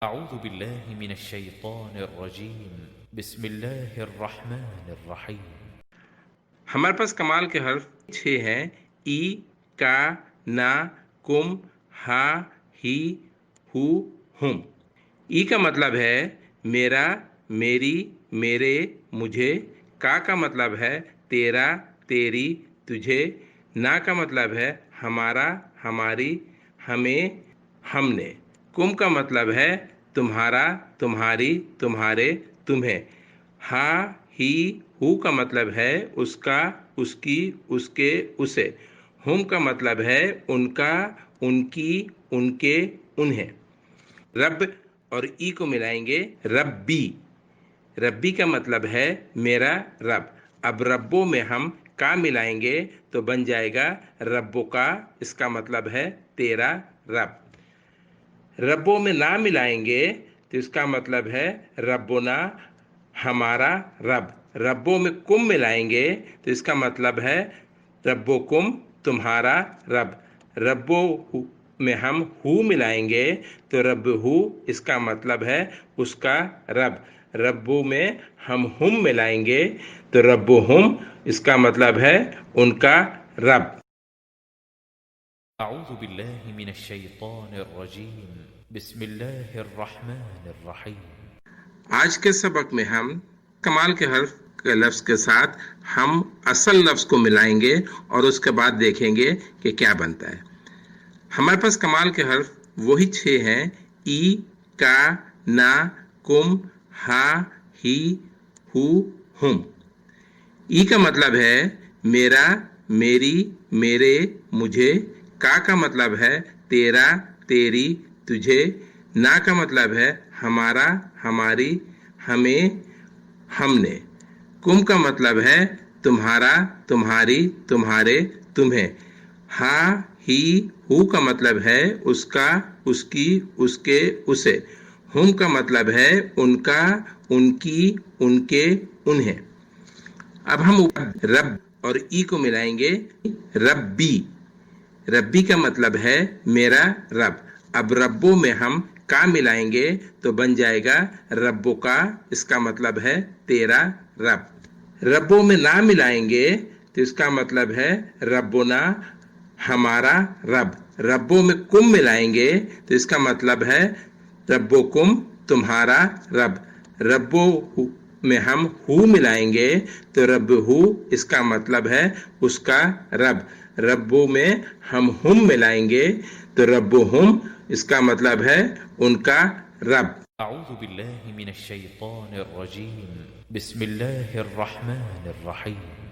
اعوذ باللہ من الشیطان الرجیم بسم اللہ الرحمن الرحیم۔ ہمارے پاس کمال کے حرف 6 ہیں: ای، کا، نا، کم، ہا، ہی، ہو، ہم۔ ای کا مطلب ہے میرا، میری، میرے، مجھے۔ کا مطلب ہے تیرا، تیری، تجھے۔ نا کا مطلب ہے ہمارا، ہماری، ہمیں، ہم نے۔ کم کا مطلب ہے تمہارا، تمہاری، تمہارے، تمہیں۔ ہا، ہی، ہو کا مطلب ہے اس کا، اس کی، اس کے، اسے۔ ہم کا مطلب ہے ان کا، ان کی، ان کے، انہیں۔ رب اور ای کو ملائیں گے ربی۔ ربی کا مطلب ہے میرا رب۔ اب ربوں میں ہم کا ملائیں گے تو بن جائے گا ربوں کا، اس کا مطلب ہے تیرا رب۔ ربوں میں نا ملائیں گے تو اس کا مطلب ہے ربنا، ہمارا رب۔ ربوں میں کم ملائیں گے تو اس کا مطلب ہے ربکم، تمہارا رب۔ ربوں میں ہم ہو ملائیں گے تو رب ہو، اس کا مطلب ہے اس کا رب۔ ربوں میں ہم ملائیں گے تو رب ہم، اس کا مطلب ہے ان کا رب۔ اعوذ باللہ من الشیطان الرجیم بسم اللہ الرحمن الرحیم۔ آج کے سبق میں ہم کمال کے حرف کے لفظ کے ساتھ ہم اصل لفظ کو ملائیں گے اور اس کے بعد دیکھیں گے کہ کیا بنتا ہے۔ ہمارے پاس کمال کے حرف وہی 6 ہیں: ای، کا، نا، کم، ہا، ہی، ہو، ہم۔ ای کا مطلب ہے میرا، میری، میرے، مجھے۔ کا مطلب ہے تیرا، تیری، تجھے۔ نا کا مطلب ہے ہمارا، ہماری، ہمیں، ہم نے۔ کم کا مطلب ہے تمہارا، تمہاری، تمہارے، تمہیں۔ ہا، ہی، ہو کا مطلب ہے اس کا، اس کی، اس کے، اسے۔ ہم کا مطلب ہے ان کا، ان کی، ان کے، انہیں۔ اب ہم رب اور ای کو ملائیں گے ربی۔ ربی کا مطلب ہے میرا رب۔ اب ربوں میں ہم کا ملائیں گے تو بن جائے گا ربوں کا، اس کا مطلب ہے تیرا رب۔ ربوں میں نا ملائیں گے تو اس کا مطلب ہے ربنا، ہمارا رب۔ ربوں میں کم ملائیں گے تو اس کا مطلب ہے ربکم، تمہارا رب۔ ربوں میں ہم ہو ملائیں گے تو رب ہو، اس کا مطلب ہے اس کا رب۔ ربوں میں ہم ملائیں گے تو رب ہم، اس کا مطلب ہے ان کا رب۔ اعوذ باللہ من الشیطان الرجیم بسم اللہ الرحمن الرحیم۔